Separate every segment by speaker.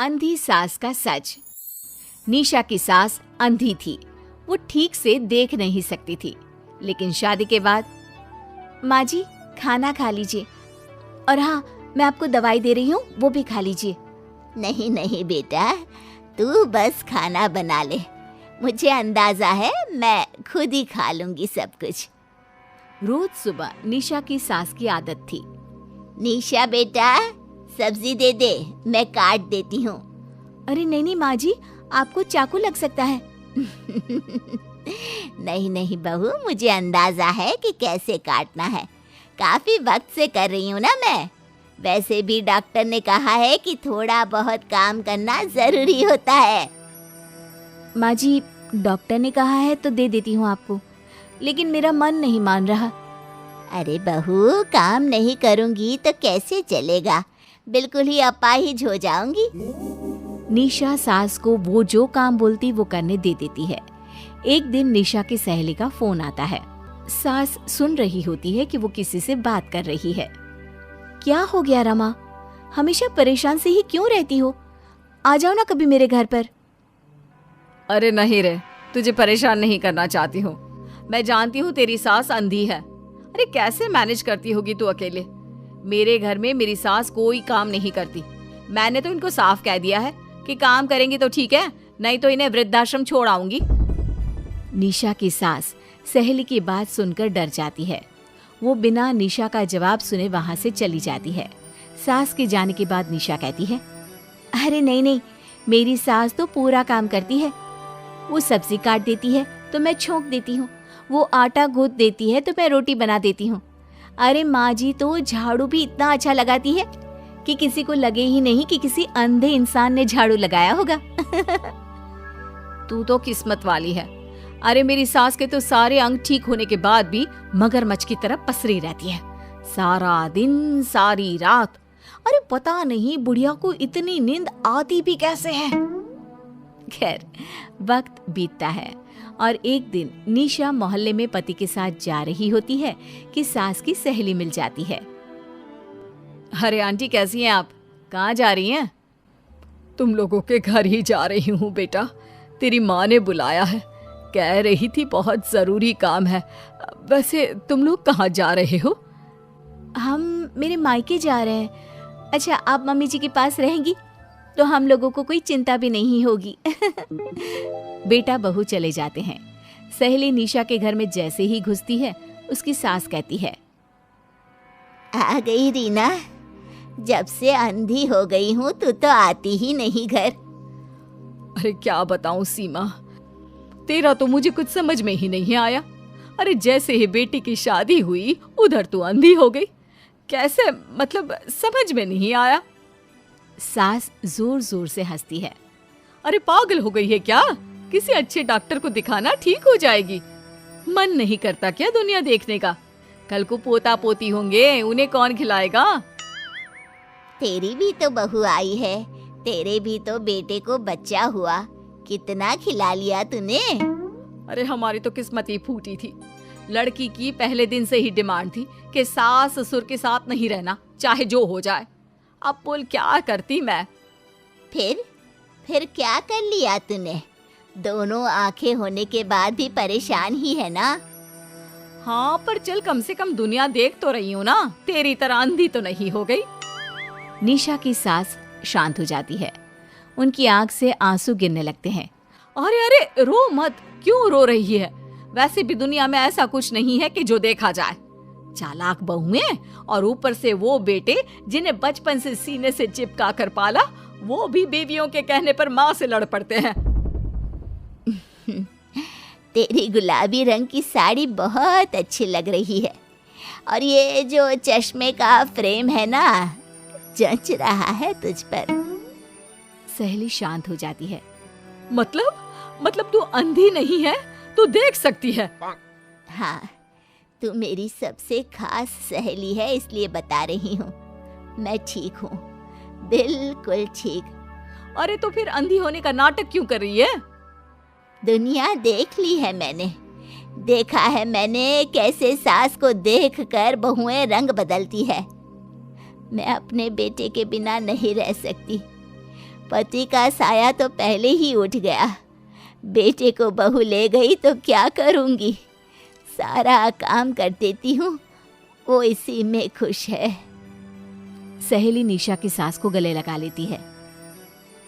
Speaker 1: अंधी सास का सच। निशा की सास अंधी थी। वो ठीक से देख नहीं सकती थी, लेकिन शादी के बाद, माँ जी खाना खा लीजिए, और हाँ मैं आपको दवाई दे रही हूँ, वो भी खा लीजिए।
Speaker 2: नहीं नहीं बेटा, तू बस खाना बना ले, मुझे अंदाजा है मैं खुद ही खा लूंगी सब कुछ।
Speaker 1: रोज सुबह निशा की सास की आदत थी।
Speaker 2: निशा बेटा, सब्जी दे दे, मैं काट देती हूँ।
Speaker 1: अरे नहीं माँ जी, आपको चाकू लग सकता है।
Speaker 2: नहीं नहीं बहू, मुझे अंदाजा है कि कैसे काटना है, काफी वक्त से कर रही हूँ ना मैं। वैसे भी डॉक्टर ने कहा है कि थोड़ा बहुत काम करना जरूरी होता है।
Speaker 1: माँ जी, डॉक्टर ने कहा है तो दे देती हूँ आपको, लेकिन मेरा मन नहीं मान रहा।
Speaker 2: अरे बहू, काम नहीं करूँगी तो कैसे चलेगा, बिल्कुल ही अपाहिज हो जाऊंगी।
Speaker 1: निशा सास को वो जो काम बोलती वो करने दे देती है। एक दिन निशा की सहेली का फोन आता है। सास सुन रही होती है कि वो किसी से बात कर रही है। क्या हो गया रमा, हमेशा परेशान से ही क्यों रहती हो? आ जाओ ना कभी मेरे घर पर।
Speaker 3: अरे नहीं रे, तुझे परेशान नहीं करना चाहती हूँ। मैं जानती हूँ तेरी सास अंधी है। अरे कैसे मैनेज करती होगी तू अकेले? मेरे घर में मेरी सास कोई काम नहीं करती। मैंने तो इनको साफ कह दिया है कि काम करेंगी तो ठीक है, नहीं तो इन्हें वृद्धाश्रम छोड़ आऊंगी।
Speaker 1: निशा की सास सहेली की बात सुनकर डर जाती है। वो बिना निशा का जवाब सुने वहां से चली जाती है। सास के जाने के बाद निशा कहती है, अरे नहीं, मेरी सास तो पूरा काम करती है। वो सब्जी काट देती है तो मैं छोंक देती हूँ, वो आटा गूंथ देती है तो मैं रोटी बना देती हूँ। अरे माँ जी तो झाड़ू भी इतना अच्छा लगाती है कि किसी को लगे ही नहीं कि किसी अंधे इंसान ने झाड़ू लगाया होगा।
Speaker 3: तू तो किस्मत वाली है। अरे मेरी सास के तो सारे अंग ठीक होने के बाद भी मगरमच्छ की तरह पसरी रहती है, सारा दिन सारी रात। अरे पता नहीं बुढ़िया को इतनी नींद आती भी कैसे है।
Speaker 1: खैर, वक्त बीतता है और एक दिन निशा मोहल्ले में पति के साथ जा रही होती है कि सास की सहेली मिल जाती है।
Speaker 3: अरे आंटी कैसी हैं आप? कहाँ जा रही हैं? तुम लोगों के घर ही जा रही हूँ बेटा, तेरी माँ ने बुलाया है, कह रही थी बहुत जरूरी काम है। वैसे तुम लोग कहाँ जा रहे हो?
Speaker 1: हम मेरे मायके जा रहे हैं। अच्छा, आप मम्मी जी के पास रहेंगी तो हम लोगों को कोई चिंता भी नहीं होगी। बेटा बहू चले जाते हैं। सहेली निशा के घर में जैसे ही घुसती है, उसकी सास कहती है,
Speaker 2: आ गई रीना, जब से अंधी हो गई हूँ तू तो आती ही नहीं घर।
Speaker 3: अरे क्या बताऊं सीमा, तेरा तो मुझे कुछ समझ में ही नहीं आया। अरे जैसे ही बेटी की शादी हुई उधर तू अंधी हो गई, कैसे? मतलब समझ में नहीं आया।
Speaker 1: सास जोर जोर से हंसती है।
Speaker 3: अरे पागल हो गई है क्या? किसी अच्छे डॉक्टर को दिखाना, ठीक हो जाएगी। मन नहीं करता क्या दुनिया देखने का? कल को पोता पोती होंगे, उन्हें कौन खिलाएगा?
Speaker 2: तेरी भी तो बहू आई है, तेरे भी तो बेटे को बच्चा हुआ, कितना खिला लिया तूने।
Speaker 3: अरे हमारी तो किस्मत ही फूटी थी। लड़की की पहले दिन से ही डिमांड थी कि सास ससुर के साथ नहीं रहना, चाहे जो हो जाए। अब बोल क्या करती मैं?
Speaker 2: फिर क्या कर लिया तूने? दोनों आंखें होने के बाद भी परेशान ही है ना?
Speaker 3: हाँ, पर चल कम से कम दुनिया देख तो रही हूँ ना, तेरी तरह अंधी तो नहीं हो गई।
Speaker 1: निशा की सास शांत हो जाती है। उनकी आंख से आंसू गिरने लगते हैं।
Speaker 3: अरे अरे रो मत, क्यों रो रही है? वैसे भी दुनिया में ऐसा कुछ नहीं है कि जो देखा जाए। चालाक बहुएं और ऊपर से वो बेटे जिन्हें बचपन से सीने से चिपका कर पाला, वो भी बीवियों के कहने पर माँ से लड़ पड़ते हैं।
Speaker 2: तेरी गुलाबी रंग की साड़ी बहुत अच्छी लग रही है, और ये जो चश्मे का फ्रेम है ना, जच रहा है तुझ पर।
Speaker 1: सहेली शांत हो जाती है।
Speaker 3: मतलब तू अंधी नहीं है, तू देख सकती है।
Speaker 2: हाँ, तू मेरी सबसे खास सहेली है, इसलिए बता रही हूँ। मैं ठीक हूँ, बिल्कुल ठीक।
Speaker 3: अरे तो फिर अंधी होने का नाटक क्यों कर रही है?
Speaker 2: दुनिया देख ली है मैंने, देखा है मैंने कैसे सास को देखकर बहुएं रंग बदलती है। मैं अपने बेटे के बिना नहीं रह सकती, पति का साया तो पहले ही उठ गया। बेटे को बहू ले गई तो क्या करूँगी? सारा काम कर देती हूँ, वो इसी में खुश है।
Speaker 1: सहेली निशा की सास को गले लगा लेती है।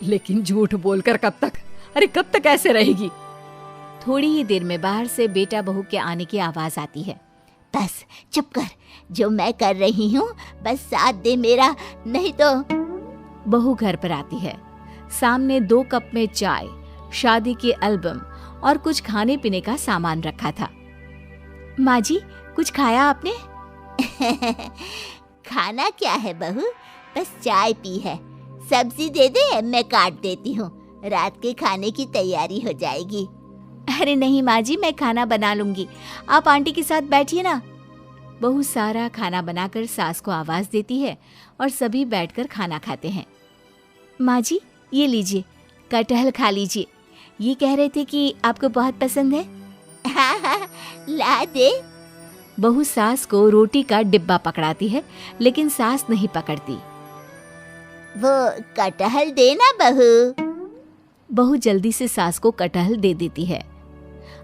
Speaker 3: लेकिन झूठ बोलकर कब तक? अरे कब तक ऐसे रहेगी?
Speaker 1: थोड़ी ही देर में बाहर से बेटा बहू के आने की आवाज आती है।
Speaker 2: बस चुप कर, जो मैं कर रही हूँ बस साथ दे मेरा, नहीं तो।
Speaker 1: बहू घर पर आती है। सामने 2 कप में चाय, शादी के एल्बम और कुछ खाने पीने का सामान रखा था। माँ जी, कुछ खाया आपने?
Speaker 2: खाना क्या है बहू, बस चाय पी है। सब्जी दे दे, मैं काट देती हूँ, रात के खाने की तैयारी हो जाएगी।
Speaker 1: अरे नहीं माँ जी, मैं खाना बना लूंगी, आप आंटी के साथ बैठिए ना। बहू सारा खाना बनाकर सास को आवाज देती है और सभी बैठकर खाना खाते हैं। माँ जी, ये लीजिए, कटहल खा लीजिए, ये कह रहे थे कि आपको बहुत पसंद है।
Speaker 2: हाँ हाँ, ला दे।
Speaker 1: बहू सास को रोटी का डिब्बा पकड़ाती है, लेकिन सास नहीं पकड़ती।
Speaker 2: वो कटहल देना बहू।
Speaker 1: बहू जल्दी से सास को कटहल दे देती है।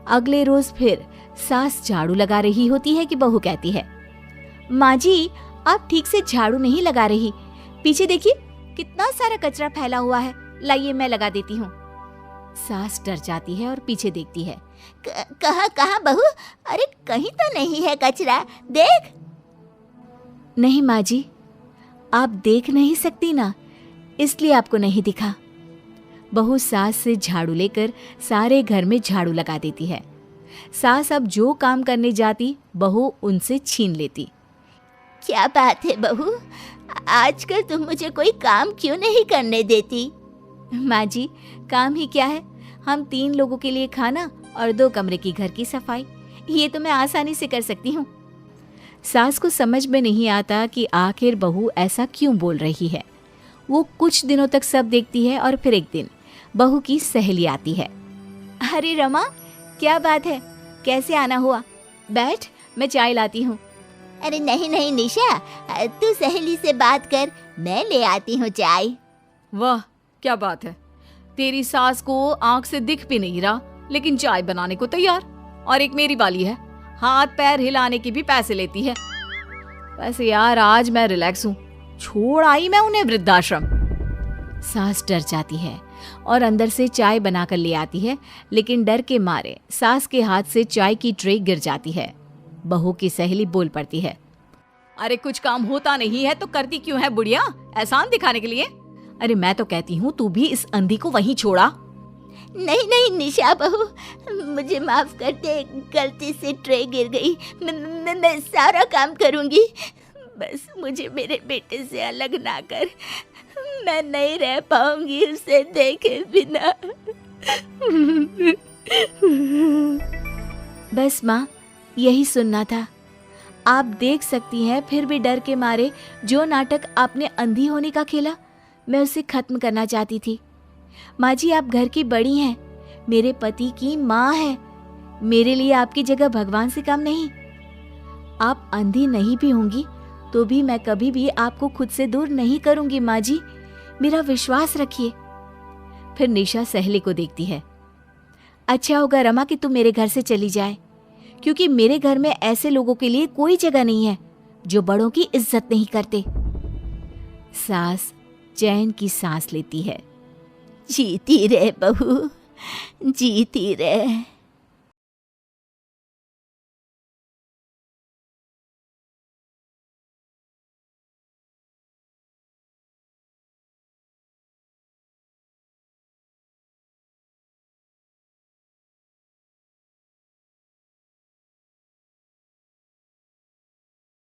Speaker 1: अगले रोज फिर सास झाड़ू लगा रही होती है कि बहू कहती है, माँ जी, आप ठीक से झाड़ू नहीं लगा रही, पीछे देखिए कितना सारा कचरा फैला हुआ है, लाइए मैं लगा देती हूँ। सास डर जाती है और पीछे देखती है।
Speaker 2: कहाँ बहू? अरे कहीं तो नहीं है कचरा, देख।
Speaker 1: नहीं माँ जी, आप देख नहीं सकती ना, इसलिए आपको नहीं दिखा। बहू सास से झाड़ू लेकर सारे घर में झाड़ू लगा देती है। सास अब जो काम करने जाती, बहू उनसे छीन लेती।
Speaker 2: क्या बात है बहू, आजकल तुम मुझे कोई काम क्यों नहीं करने देती?
Speaker 1: माँ जी, काम ही क्या है, हम 3 लोगों के लिए खाना और 2 कमरे की घर की सफाई, ये तो मैं आसानी से कर सकती हूँ। सास को समझ में नहीं आता कि आखिर बहू ऐसा क्यों बोल रही है। वो कुछ दिनों तक सब देखती है और फिर एक दिन बहू की सहेली आती है। अरे रमा, क्या बात है, कैसे आना हुआ? बैठ, मैं चाय लाती हूँ।
Speaker 2: अरे नहीं नहीं निशा, तू सहेली से बात कर, मैं ले आती हूँ चाय।
Speaker 3: वाह, क्या बात है, तेरी सास को आंख से दिख भी नहीं रहा, लेकिन चाय बनाने को तैयार। और एक मेरी वाली है, हाथ पैर हिलाने के भी पैसे लेती है। वैसे यार आज मैं रिलैक्स हूँ, छोड़ आई मैं उन्हें वृद्धाश्रम।
Speaker 1: सास डर जाती है और अंदर से चाय बनाकर ले आती है, लेकिन डर के मारे सास के हाथ से चाय की ट्रे गिर जाती है। बहू की सहेली बोल पड़ती है,
Speaker 3: अरे कुछ काम होता नहीं है तो करती क्यों है बुढ़िया, एहसान दिखाने के लिए?
Speaker 1: अरे मैं तो कहती हूँ तू भी इस अंधी को वहीं छोड़ा।
Speaker 2: नहीं नहीं निशा बहू, मुझे माफ कर दे, गलती से ट्रे गिर गई, मैं सारा काम करूँगी, बस मुझे मेरे बेटे से अलग ना कर, मैं नहीं रह पाऊंगी उसे देखे बिना।
Speaker 1: बस माँ, यही सुनना था। आप देख सकती हैं, फिर भी डर के मारे जो नाटक आपने अंधी होने का खेला, मैं उसे खत्म करना चाहती थी। माँ जी, आप घर की बड़ी हैं, मेरे पति की माँ है, मेरे लिए आपकी जगह भगवान से कम नहीं। आप अंधी नहीं भी होंगी तो भी मैं कभी भी आपको खुद से दूर नहीं करूंगी। माँ जी, मेरा विश्वास रखिए। फिर निशा सहेली को देखती है। अच्छा होगा रमा कि तू मेरे घर से चली जाए, क्योंकि मेरे घर में ऐसे लोगों के लिए कोई जगह नहीं है जो बड़ों की इज्जत नहीं करते। सास चैन की सांस लेती है।
Speaker 2: जीती रहे बहू, जीती रहे।